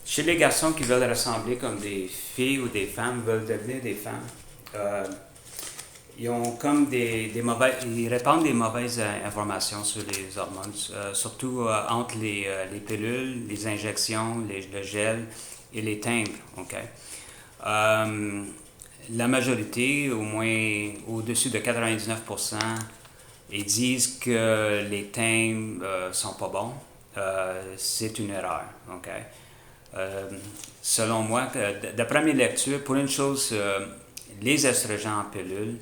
Chez les garçons qui veulent ressembler comme des filles ou des femmes, veulent devenir des femmes, euh, ils ont comme ils répandent des mauvaises informations sur les hormones, surtout entre les pilules, les injections, le gel et les timbres. OK? Euh, la majorité, au moins au-dessus de 99%, ils disent que les timbres sont pas bons. C'est une erreur. OK? Euh, Selon moi, d'après mes lectures, pour une chose, les estrogènes en pilule,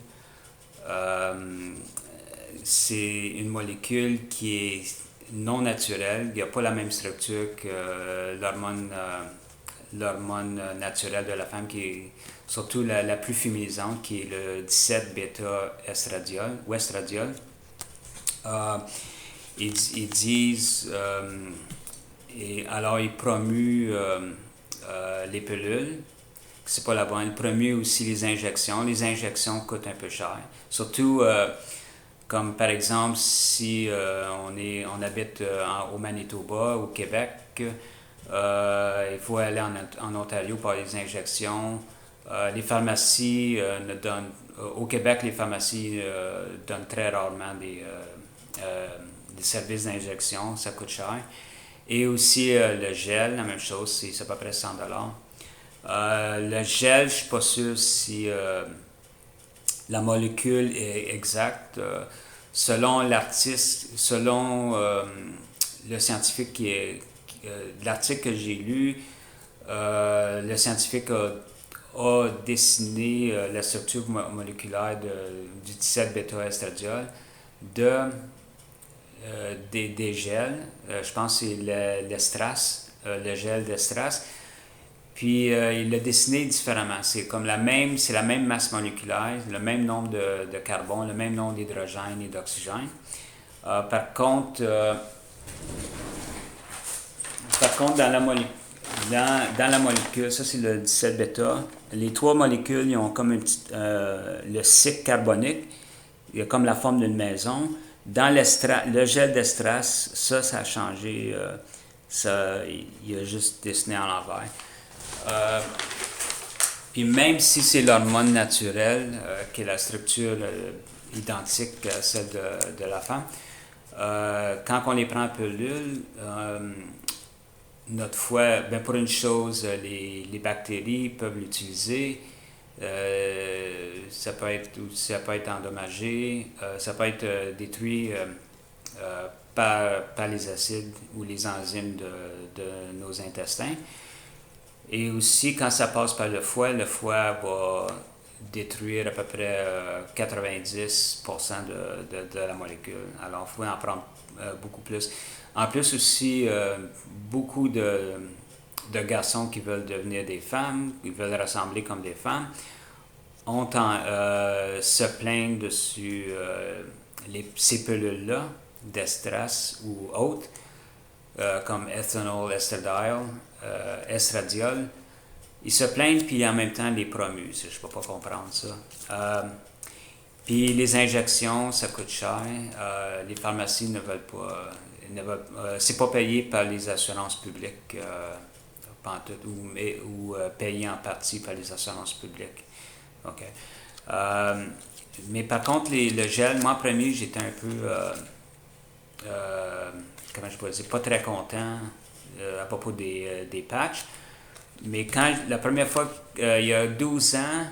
euh, c'est une molécule qui est non naturelle. Il n'y a pas la même structure que l'hormone naturelle de la femme, qui est surtout la plus féminisante, qui est le 17-bêta-estradiol ou estradiol. Euh, ils disent, et alors ils promuent les pilules, c'est pas la bonne. Ils promuent aussi les injections. Les injections coûtent un peu cher. Surtout, comme par exemple, si on habite au Manitoba, au Québec, il faut aller en Ontario pour les injections. Les pharmacies ne donnent. Au Québec, les pharmacies donnent très rarement des services d'injection. Ça coûte cher. Et aussi le gel, la même chose, c'est à peu près 100 $. Le gel, je ne suis pas sûr si la molécule est exacte. Selon l'artiste, selon le scientifique l'article que j'ai lu, le scientifique a dessiné la structure moléculaire du 17-bêta-estradiol de, des gels. Je pense que c'est l'Estras, le gel d'Estras. Puis il l'a dessiné différemment. C'est la même masse moléculaire, le même nombre de carbone, le même nombre d'hydrogène et d'oxygène. Par contre, dans la molécule, ça c'est le 17-bêta, les trois molécules, ils ont comme le cycle carbonique, il y a comme la forme d'une maison. Dans le gel d'Estras, ça a changé. Il a juste dessiné en l'envers. Puis même si c'est l'hormone naturelle, qui est la structure identique à celle de la femme, quand on les prend en pilule, notre foie, ben pour une chose, les bactéries peuvent l'utiliser. Ça peut être endommagé, ça peut être détruit par les acides ou les enzymes de nos intestins. Et aussi, quand ça passe par le foie va détruire à peu près 90% de la molécule. Alors, il faut en prendre beaucoup plus. En plus aussi, beaucoup de garçons qui veulent devenir des femmes, qui veulent ressembler comme des femmes, se plaignent dessus ces pilules-là, d'estras ou autres, comme ethanol, estradiol, estradiol. Ils se plaignent puis en même temps les promuent. Je ne peux pas comprendre ça. Puis les injections, ça coûte cher. Les pharmacies ne veulent pas. C'est pas payé par les assurances publiques ou payé en partie par les assurances publiques. OK. Mais par contre, le gel, moi, en premier, j'étais un peu. Comment je pourrais dire, pas très content à propos des patchs. Mais la première fois, il y a 12 ans,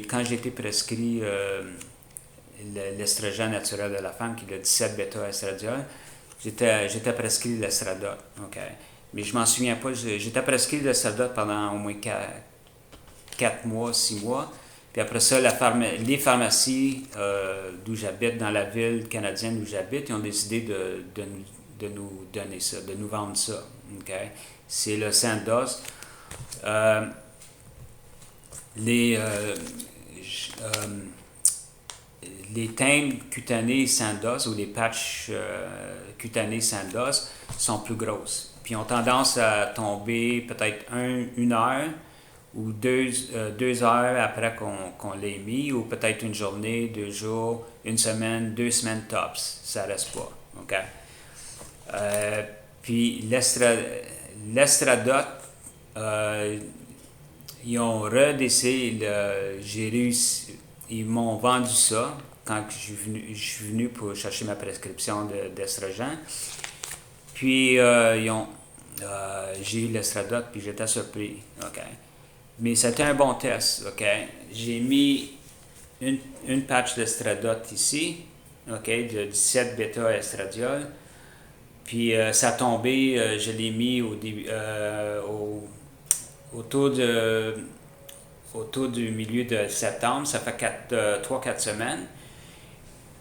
quand j'ai été prescrit l'estrogène naturel de la femme, qui est le 17-bêta-estradiol, j'étais prescrit l'estradote. Okay. Mais je m'en souviens pas. J'étais prescrit l'estradote pendant au moins 4 mois, 6 mois. Puis après ça, les pharmacies d'où j'habite, dans la ville canadienne où j'habite, ils ont décidé de nous donner ça, de nous vendre ça. Okay? C'est le Sandoz. Les timbres cutanés Sandoz ou les patchs cutanés Sandoz sont plus grosses. Puis ont tendance à tomber peut-être une heure ou 2 heures après qu'on l'ait mis, ou peut-être une journée, 2 jours, une semaine, 2 semaines tops. Ça reste pas. Okay? Puis l'estradote, Euh, Ils ont redécidé, j'ai réussi, ils m'ont vendu ça quand je suis venu pour chercher ma prescription d'estrogène. Puis j'ai eu l'estradote, puis j'étais surpris. OK. Mais c'était un bon test. OK. J'ai mis une patch d'estradote ici, OK, de 17 bêta-estradiol. Puis ça a tombé, je l'ai mis au début, autour de autour du milieu de septembre, ça fait 3-4 semaines.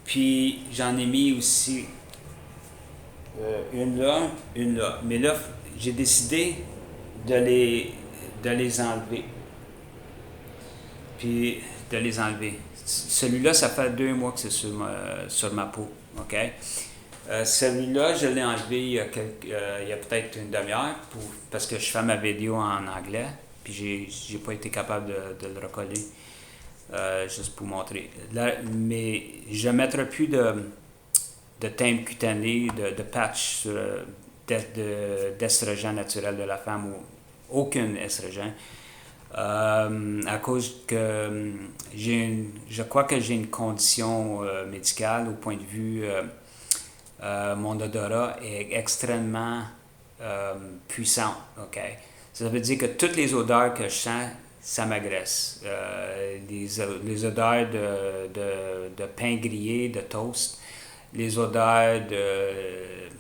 Puis j'en ai mis aussi une là, une là. Mais là, j'ai décidé de les, de les enlever. Puis de les enlever. Celui-là, ça fait 2 mois que c'est sur ma peau. OK? Celui-là, je l'ai enlevé il y a peut-être une demi-heure parce que je fais ma vidéo en anglais. Puis j'ai pas été capable de le recoller. Juste pour montrer. Là, mais je ne mettrai plus de thème cutané, de patch d'estrogène naturel de la femme ou aucun estrogène. À cause que je crois que j'ai une condition médicale au point de vue mon odorat est extrêmement puissant. Okay? Ça veut dire que toutes les odeurs que je sens, ça m'agresse. Les odeurs de pain grillé, de toast, les odeurs de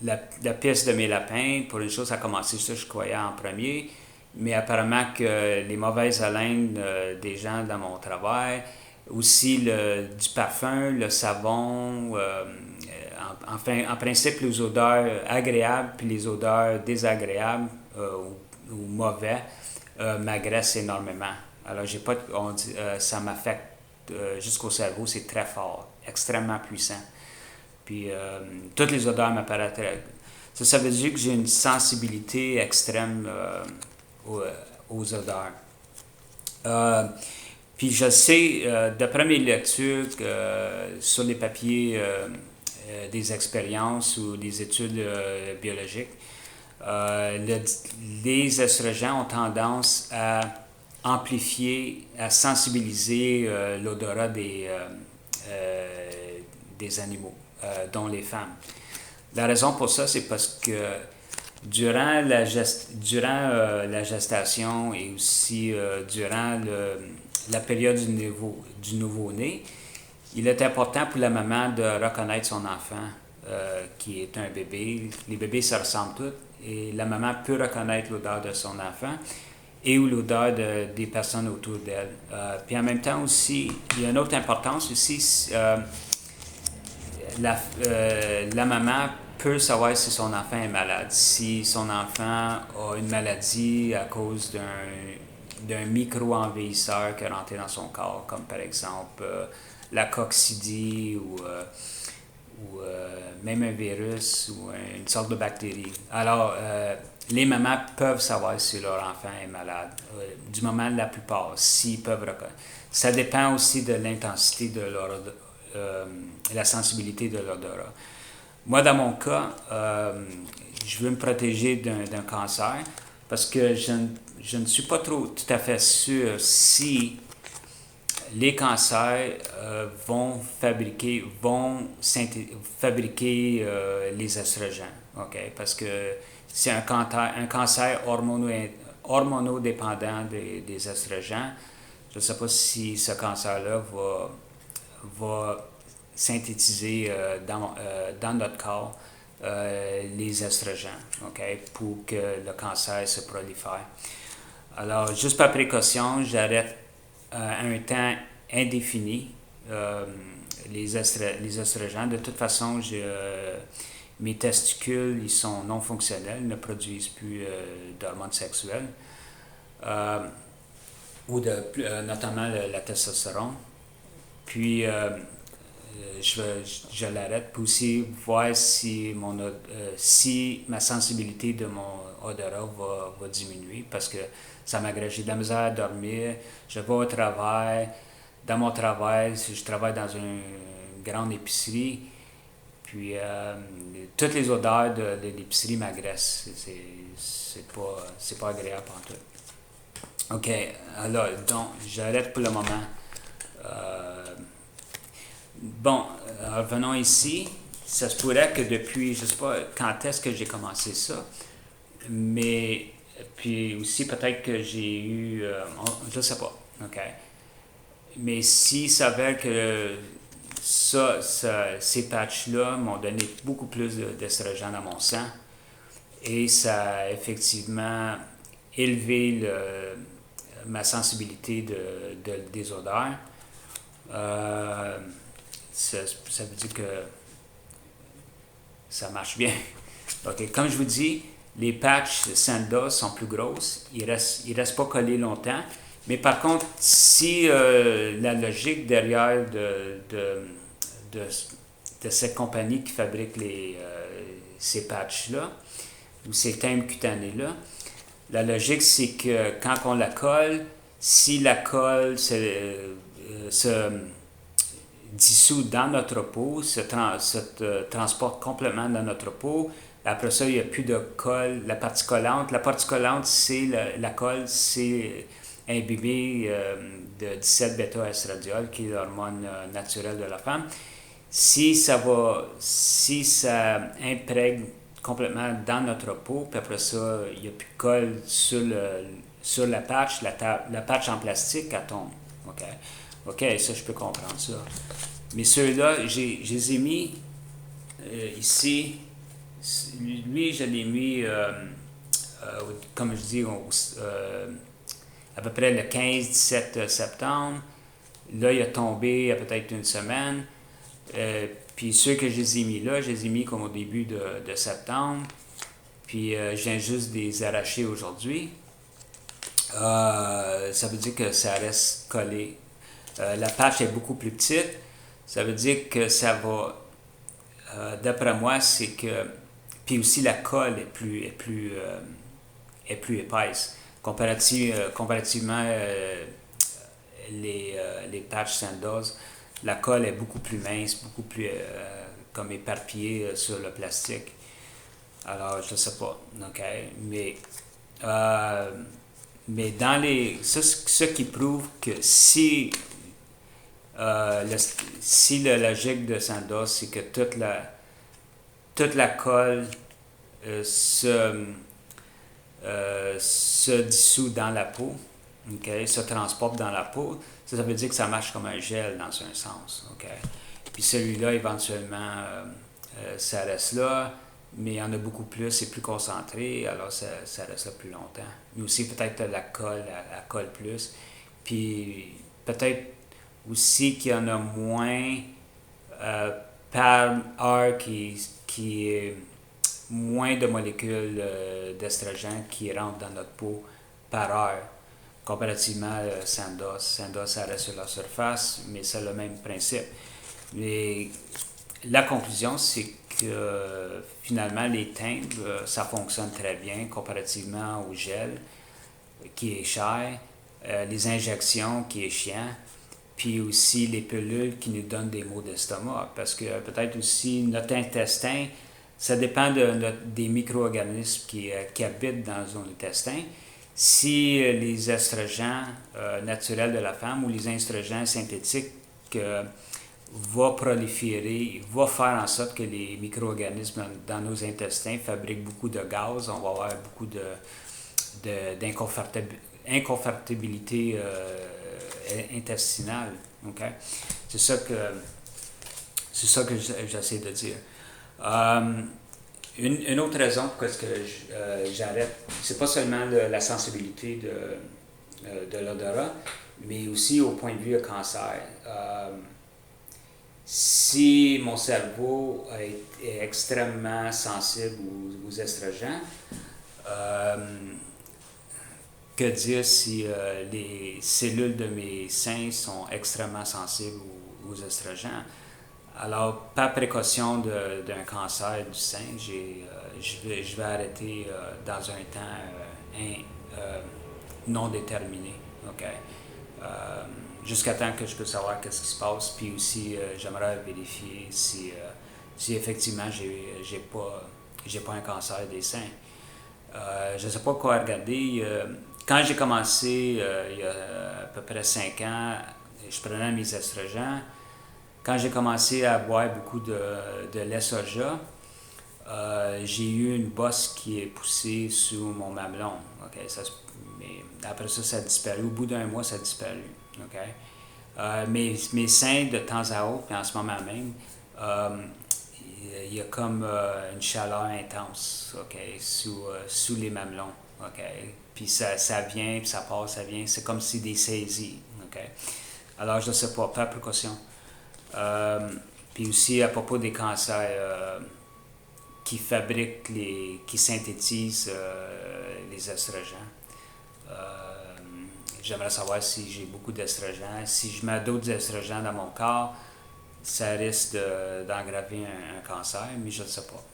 la piste de mes lapins, pour une chose, ça a commencé ça, je croyais, en premier. Mais apparemment que les mauvaises haleines des gens dans mon travail, aussi du parfum, le savon, en principe, les odeurs agréables puis les odeurs désagréables ou mauvais m'agressent énormément. Alors, j'ai pas, ça m'affecte jusqu'au cerveau, c'est très fort, extrêmement puissant. Puis, toutes les odeurs m'apparaissent très... Ça veut dire que j'ai une sensibilité extrême aux, aux odeurs. Euh, Puis je sais, d'après mes lectures, sur les papiers des expériences ou des études biologiques, les estrogènes ont tendance à amplifier, à sensibiliser l'odorat des animaux, dont les femmes. La raison pour ça, c'est parce que durant la gestation et aussi durant la période du nouveau-né, il est important pour la maman de reconnaître son enfant qui est un bébé. Les bébés se ressemblent tous et la maman peut reconnaître l'odeur de son enfant et ou l'odeur des personnes autour d'elle. Puis en même temps aussi, il y a une autre importance aussi, la maman peut savoir si son enfant est malade, si son enfant a une maladie à cause d'un micro-envahisseur qui est rentré dans son corps, comme par exemple la coccidie ou même un virus ou une sorte de bactérie. Alors, les mamans peuvent savoir si leur enfant est malade, du moment la plupart, s'ils peuvent reconnaître. Ça dépend aussi de l'intensité de la sensibilité de l'odorat. Moi, dans mon cas, je veux me protéger d'un cancer parce que je ne suis pas tout à fait sûr si les cancers vont fabriquer les estrogènes. Okay? Parce que c'est un cancer hormonodépendant des estrogènes. Je ne sais pas si ce cancer-là va synthétiser dans notre corps les estrogènes, okay, pour que le cancer se prolifère. Alors, juste par précaution, j'arrête à un temps indéfini les estrogènes. De toute façon, mes testicules ils sont non fonctionnels, ils ne produisent plus d'hormones sexuelles, ou notamment la testostérone. Puis, je l'arrête pour aussi voir si ma sensibilité de mon odorat va diminuer parce que ça m'agresse. J'ai de la misère à dormir, je vais au travail. Dans mon travail, si je travaille dans une grande épicerie, Puis, toutes les odeurs de l'épicerie m'agressent. C'est pas agréable pour tout. OK, alors, donc, j'arrête pour le moment. Bon, revenons ici. Ça se pourrait que depuis, je sais pas quand est-ce que j'ai commencé ça, mais puis aussi peut-être que j'ai eu, je sais pas, OK. Mais s'il s'avère que ces patchs-là m'ont donné beaucoup plus d'estrogène dans mon sang et ça a effectivement élevé ma sensibilité des odeurs, ça veut dire que ça marche bien. OK. Comme je vous dis, les patchs Sandoz sont plus grosses. Ils restent pas collés longtemps. Mais par contre, si la logique derrière de cette compagnie qui fabrique ces patchs-là, ou ces thèmes cutanés-là, la logique, c'est que quand on la colle, si la colle se dissout dans notre peau, se transporte complètement dans notre peau. Après ça, il n'y a plus de colle. La partie collante, c'est la colle, c'est imbibé de 17-bêta-estradiol, qui est l'hormone naturelle de la femme. Si ça imprègne complètement dans notre peau, puis après ça, il n'y a plus de colle sur la patch, la patch en plastique, elle tombe. OK? OK, ça, je peux comprendre ça. Mais ceux-là, je les ai mis ici. Lui, je l'ai mis, comme je dis, à peu près le 15-17 septembre. Là, il a tombé il y a peut-être une semaine. Puis ceux que je les ai mis là, je les ai mis comme au début de septembre. Puis je viens juste de les arracher aujourd'hui. Ça veut dire que ça reste collé. La patch est beaucoup plus petite. Ça veut dire que ça va... d'après moi, c'est que... Puis aussi, la colle est plus épaisse. Comparativement, les patchs Sandoz, la colle est beaucoup plus mince, beaucoup plus comme éparpillée sur le plastique. Alors, je ne sais pas, OK? Mais dans ce qui prouve que si la logique de Sandoz, c'est que toute la colle se dissout dans la peau, okay, se transporte dans la peau, ça veut dire que ça marche comme un gel dans un sens. Okay? Puis celui-là, éventuellement, ça reste là, mais il y en a beaucoup plus, c'est plus concentré, alors ça reste là plus longtemps. Mais aussi, peut-être la colle, elle colle plus. Puis peut-être aussi qu'il y en a moins par heure qui est moins de molécules d'estrogène qui rentrent dans notre peau par heure. Comparativement à Sandoz. Sandoz, ça reste sur la surface, mais c'est le même principe. Mais la conclusion, c'est que finalement, les timbres, ça fonctionne très bien comparativement au gel, qui est cher, les injections, qui est chiant, puis aussi les pilules qui nous donnent des maux d'estomac. Parce que peut-être aussi notre intestin, ça dépend des micro-organismes qui habitent dans nos intestins. Si les estrogènes naturels de la femme ou les estrogènes synthétiques vont proliférer, va faire en sorte que les micro-organismes dans nos intestins fabriquent beaucoup de gaz, on va avoir beaucoup d'inconfortabilité intestinale. Okay? C'est ça que j'essaie de dire. Une autre raison pour ce que j'arrête, c'est pas seulement la sensibilité de l'odorat, mais aussi au point de vue cancer. Si mon cerveau est extrêmement sensible aux estrogènes, que dire si les cellules de mes seins sont extrêmement sensibles aux estrogènes? Alors, par précaution d'un cancer du sein, je vais arrêter dans un temps non déterminé. Okay? Jusqu'à temps que je puisse savoir qu'est-ce qui se passe. Puis aussi, j'aimerais vérifier si si effectivement j'ai pas un cancer des seins. Je ne sais pas quoi regarder. Quand j'ai commencé, il y a à peu près 5 ans, je prenais mes estrogènes. Quand j'ai commencé à boire beaucoup de lait soja, j'ai eu une bosse qui est poussée sous mon mamelon. Okay? Mais après ça, ça a disparu. Au bout d'un mois, ça a disparu. Okay? Mes seins, de temps à autre, puis en ce moment même, il y a comme une chaleur intense, sous les mamelons. Puis ça vient, puis ça passe, ça vient. C'est comme si des saisies. Alors, je ne sais pas, faire précaution. Puis aussi, à propos des cancers qui synthétisent les estrogènes. J'aimerais savoir si j'ai beaucoup d'estrogènes. Si je mets d'autres estrogènes dans mon corps, ça risque d'aggraver un cancer, mais je ne sais pas.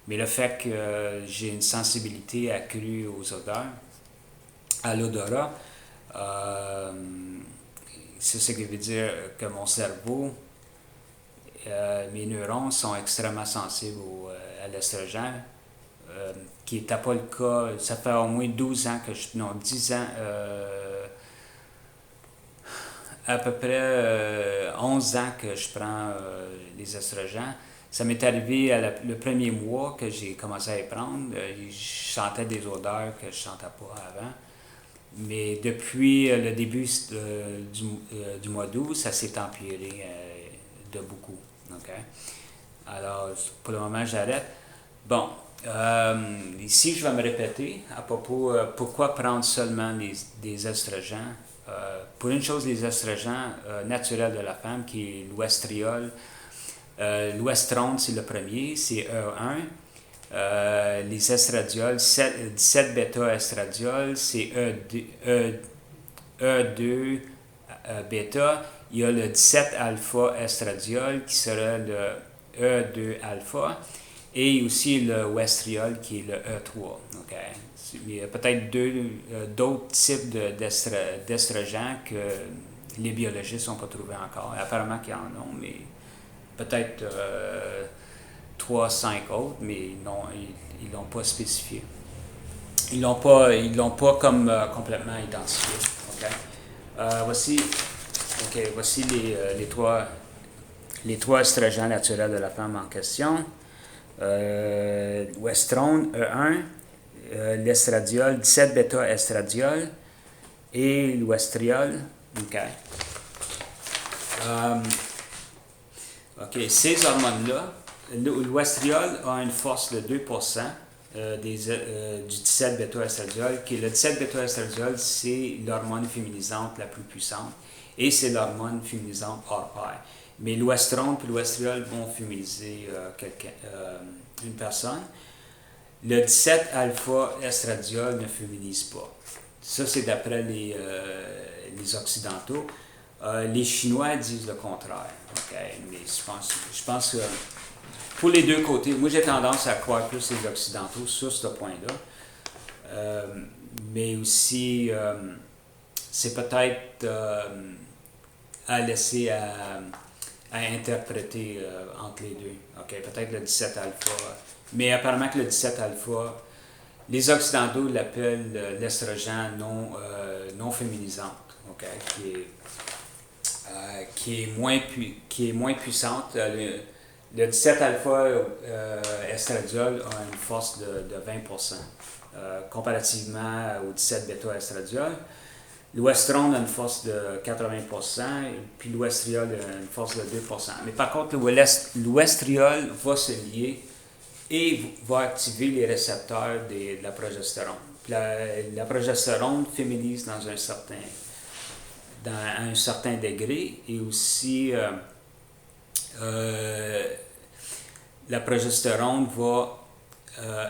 Mais le fait que j'ai une sensibilité accrue aux odeurs, à l'odorat, c'est ce qui veut dire que mon cerveau, mes neurones sont extrêmement sensibles à l'estrogène, qui n'était pas le cas. Ça fait au moins 12 ans que non, 10 ans, à peu près 11 ans que je prends les estrogènes. Ça m'est arrivé le premier mois que j'ai commencé à les prendre. Je sentais des odeurs que je ne sentais pas avant. Mais depuis le début du mois d'août, ça s'est empiré de beaucoup. Alors, pour le moment, j'arrête. Bon, ici, je vais me répéter à propos pourquoi prendre seulement des estrogènes. Pour une chose, les estrogènes naturels de la femme, qui est l'oestriol. L'oestrone, c'est le premier, c'est E1. Les estradiols, 17 bêta-estradiol, c'est E2 bêta. Il y a le 17 alpha-estradiol qui sera le E2 alpha. Et aussi le oestriol qui est le E3. Il y a peut-être d'autres types d'estrogènes que les biologistes n'ont pas trouvé encore. Apparemment qu'ils en ont, mais peut-être 3-5 autres, mais non, ils l'ont pas spécifié. Ils l'ont pas comme complètement identifié. Voici les trois estrogènes naturels de la femme en question. L'oestrone, E1, l'estradiol, 17 bêta-estradiol et l'oestriol. Ces hormones-là, l'oestriol a une force de 2% du 17 bêta-estradiol, qui est le 17 bêta-estradiol, c'est l'hormone féminisante la plus puissante et c'est l'hormone féminisante hors pair. Mais l'oestrone et l'oestriol vont féminiser une personne. Le 17 alpha-estradiol ne féminise pas. Ça, c'est d'après les Occidentaux. Les Chinois disent le contraire. Mais je pense que pour les deux côtés, moi j'ai tendance à croire plus les Occidentaux sur ce point-là. Mais aussi, c'est peut-être à laisser à interpréter entre les deux. Peut-être le 17 alpha. Mais apparemment que le 17 alpha, les Occidentaux l'appellent l'estrogène non féminisante, qui est moins puissante. Le 17 alpha estradiol a une force de 20%, comparativement au 17 bêta estradiol. L'oestrone a une force de 80%, et puis l'oestriol a une force de 2%. Mais par contre, l'oestriol va se lier et va activer les récepteurs de la progestérone. La progestérone féminise à un certain degré, et aussi la progestérone va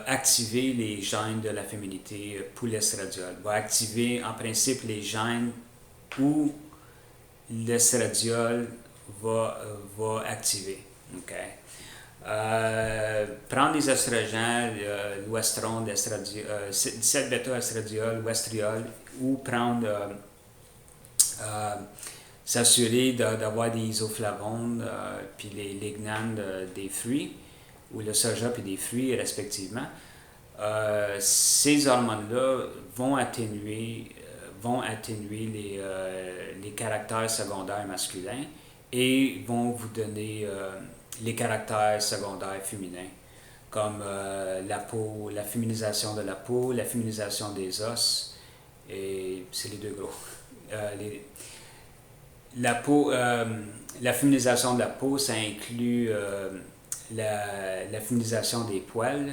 activer les gènes de la féminité pour l'estradiol. Va activer en principe les gènes où l'estradiol va activer. Prendre des estrogènes, l'oestrone, 17 bêta-estradiol, l'oestriol, ou prendre s'assurer d'avoir des isoflavones puis les lignanes des fruits, ou le soja puis des fruits respectivement. Ces hormones-là vont atténuer les caractères secondaires masculins et vont vous donner les caractères secondaires féminins, comme la peau, la féminisation de la peau, la féminisation des os, et c'est les deux gros. La peau, la féminisation de la peau, ça inclut la féminisation des poils,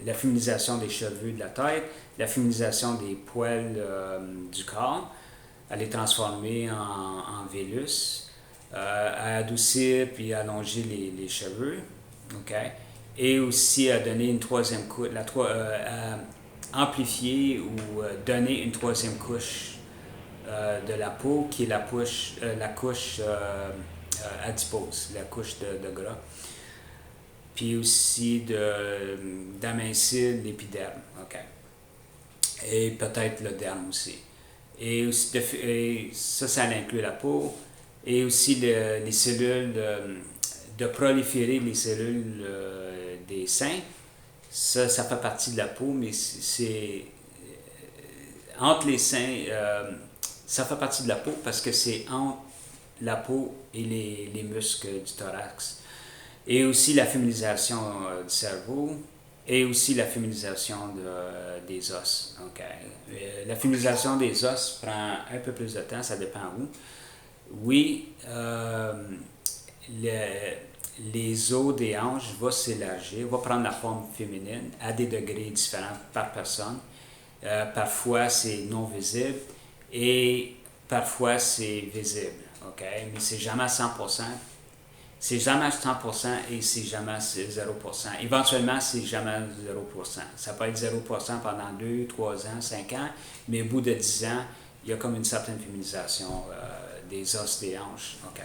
la féminisation des cheveux de la tête, la féminisation des poils du corps, à les transformer en vellus, à adoucir puis allonger les cheveux, okay? Et aussi à donner une troisième couche, à amplifier ou donner une troisième couche de la peau qui est la couche adipose, la couche de gras. Puis aussi d'amincir l'épiderme, okay? Et peut-être le derme aussi. Et aussi ça inclut la peau, et aussi les cellules, de proliférer les cellules des seins. Ça fait partie de la peau, mais c'est entre les seins, ça fait partie de la peau parce que c'est entre la peau et les muscles du thorax. Et aussi la féminisation du cerveau, et aussi la féminisation des os. Okay. La féminisation des os prend un peu plus de temps, ça dépend où. Oui, les os des hanches vont s'élargir, vont prendre la forme féminine à des degrés différents par personne. Parfois, c'est non visible et parfois, c'est visible. Okay? Mais c'est jamais à 100%. C'est jamais à 100% et c'est jamais 0%. Éventuellement, c'est jamais 0%. Ça peut être 0% pendant 2, 3 ans, 5 ans, mais au bout de 10 ans, il y a comme une certaine féminisation des os des hanches. Okay.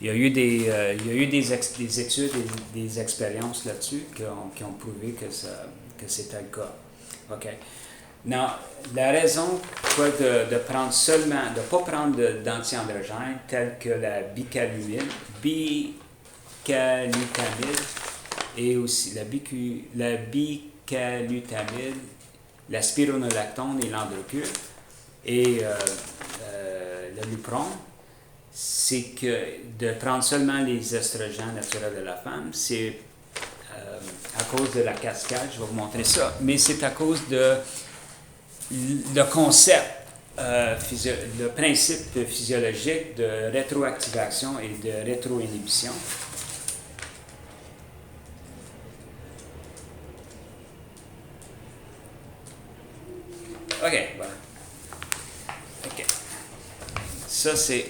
Il y a eu des études et des expériences là-dessus qui ont prouvé que c'était le cas. Okay. Non, la raison de prendre seulement, de ne pas prendre d'anti-androgènes tels que la bicalutamide et aussi la bicalutamide, la spironolactone et l'androcur et le lupron, c'est que de prendre seulement les estrogènes naturels de la femme, c'est à cause de la cascade, je vais vous montrer ça, mais c'est à cause de le concept, le principe physiologique de rétroactivation et de rétroinhibition. OK, voilà. OK. Ça, c'est...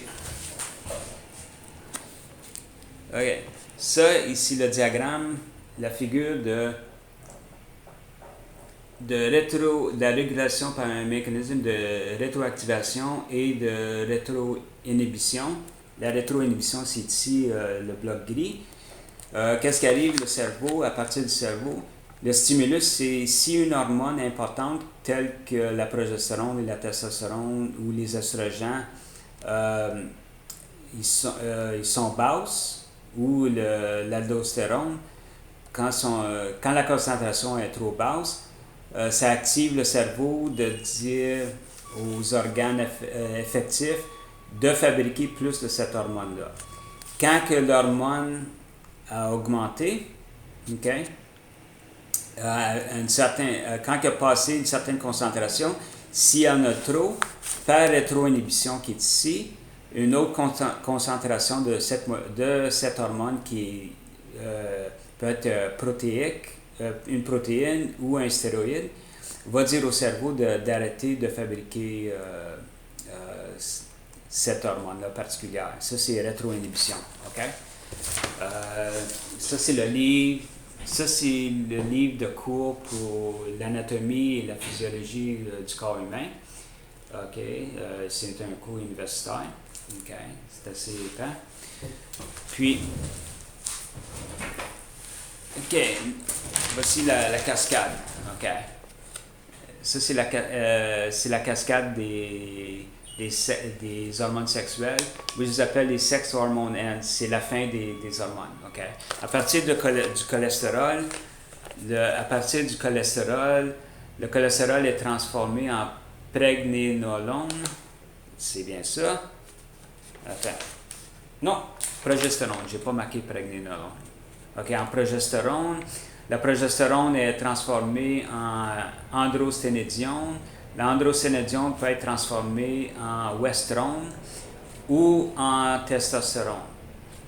OK. Ça, ici, le diagramme, la figure de la régulation par un mécanisme de rétroactivation et de rétroinhibition. La rétroinhibition, c'est ici le bloc gris. Qu'est-ce qui arrive le cerveau, à partir du cerveau? Le stimulus, c'est si une hormone importante, telle que la progestérone et la testostérone ou les oestrogènes, ils sont basses, ou l'aldostérone, quand la concentration est trop basse, ça active le cerveau de dire aux organes effectifs de fabriquer plus de cette hormone-là. Quand que l'hormone a augmenté, okay, quand il a passé une certaine concentration, s'il y en a trop, par rétroinhibition qui est ici, une autre concentration de cette hormone qui peut être protéique, une protéine ou un stéroïde, va dire au cerveau d'arrêter de fabriquer cette hormone-là particulière. Ça, c'est rétroinhibition. Okay? Ça, c'est le livre. Ça, c'est le livre de cours pour l'anatomie et la physiologie du corps humain. Okay? C'est un cours universitaire. Okay? C'est assez épais. Puis, OK, voici la cascade. OK. Ça, c'est la cascade des des hormones sexuelles. Moi, je les appelle les sex hormone ends. C'est la fin des hormones. Okay? À partir du cholestérol, le cholestérol est transformé en pregnénolone. C'est bien ça. Attends. Non, progestérone. Je n'ai pas marqué pregnénolone. Okay, en progestérone, la progestérone est transformée en androsténédione. L'androsténédione peut être transformée en westrone ou en testostérone.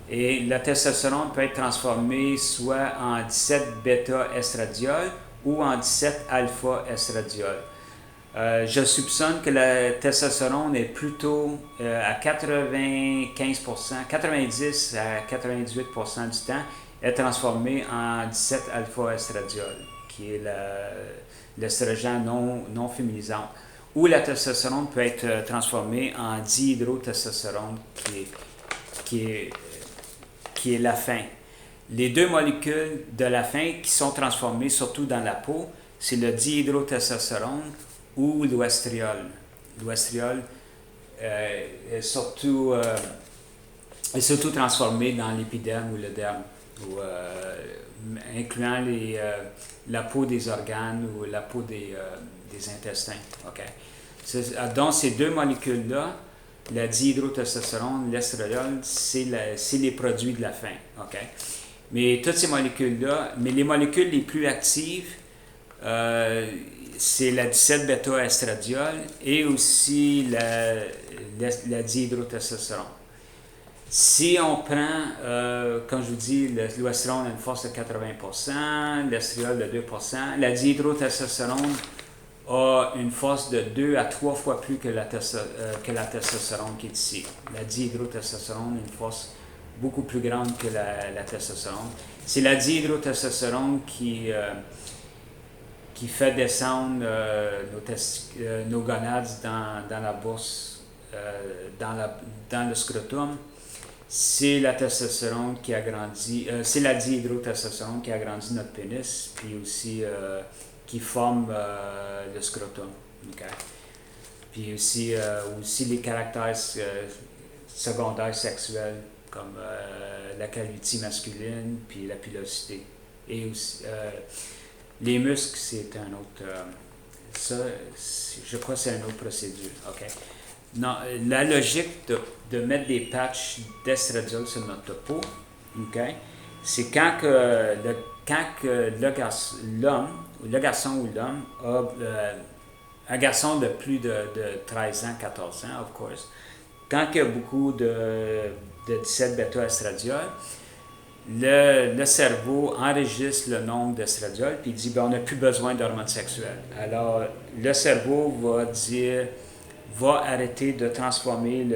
Et la testostérone peut être transformée soit en 17-bêta-estradiol ou en 17-alpha-estradiol. Je soupçonne que la testostérone est plutôt à 95%, 90 à 98% du temps, est transformée en 17-alpha-estradiol, qui est l'estrogène non féminisant. Ou la testostérone peut être transformée en dihydrotestostérone, qui est la fin. Les deux molécules de la fin qui sont transformées, surtout dans la peau, c'est le dihydrotestostérone ou l'oestriol. L'oestriol est surtout transformé dans l'épiderme ou le derme, incluant la peau des organes ou la peau des intestins. Okay? Donc, ces deux molécules-là, la dihydrotestostérone, l'estradiol, c'est les produits de la faim. Okay? Mais toutes ces molécules-là, mais les molécules les plus actives, c'est la 17-bêta-estradiol et aussi la dihydrotestostérone. Si on prend, comme je vous dis, l'oestrone a une force de 80%, l'estriol de 2%, la dihydrotestostérone a une force de 2 à 3 fois plus que la testostérone qui est ici. La dihydrotestostérone a une force beaucoup plus grande que la testostérone. C'est la dihydrotestostérone qui fait descendre nos gonades dans la bourse, dans le scrotum. C'est la testostérone qui agrandit, c'est la dihydrotestostérone qui agrandit notre pénis, puis aussi qui forme le scrotum. Okay? Puis aussi les caractères secondaires sexuels, comme la calvitie masculine, puis la pilosité. Et aussi, les muscles, c'est un autre... je crois que c'est une autre procédure. Okay? Non, la logique de mettre des patchs d'estradiol sur notre peau, okay, c'est quand le garçon ou l'homme a un garçon de plus de 13 ans, 14 ans, of course, quand il y a beaucoup de 17-bêta-estradiol, le cerveau enregistre le nombre d'estradiol puis il dit on n'a plus besoin d'hormones sexuelles. Alors le cerveau va arrêter de transformer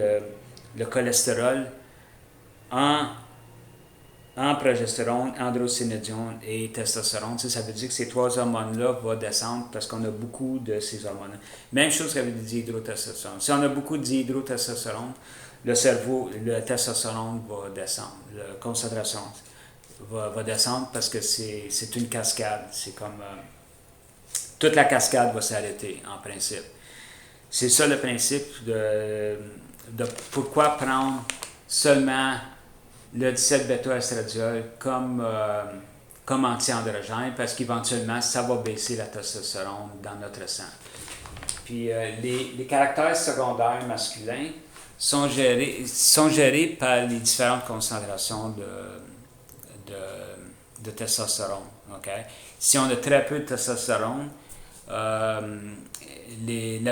le cholestérol en progestérone, androsténédione et testostérone. Ça veut dire que ces trois hormones-là vont descendre parce qu'on a beaucoup de ces hormones. Même chose avec le dihydrotestostérone. Si on a beaucoup de dihydrotestostérone, le testostérone va descendre. La concentration va descendre parce que c'est une cascade. C'est comme... toute la cascade va s'arrêter, en principe. C'est ça le principe de pourquoi prendre seulement le 17-bêta-estradiol comme anti-androgène, parce qu'éventuellement, ça va baisser la testostérone dans notre sang. Puis les caractères secondaires masculins sont gérés par les différentes concentrations de testostérone. Okay? Si on a très peu de testostérone, la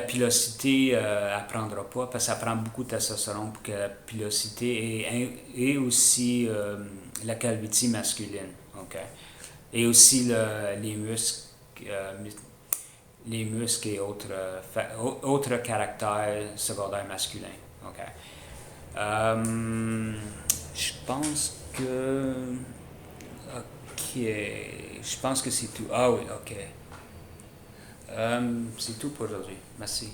pilosité ne prendra pas parce que ça prend beaucoup de testostérone pour que la pilosité et aussi la calvitie masculine. Okay? Et aussi les muscles et autres caractères secondaires masculins. Okay? Je pense que... OK. Je pense que c'est tout. Ah oui, OK. C'est tout pour aujourd'hui. Merci.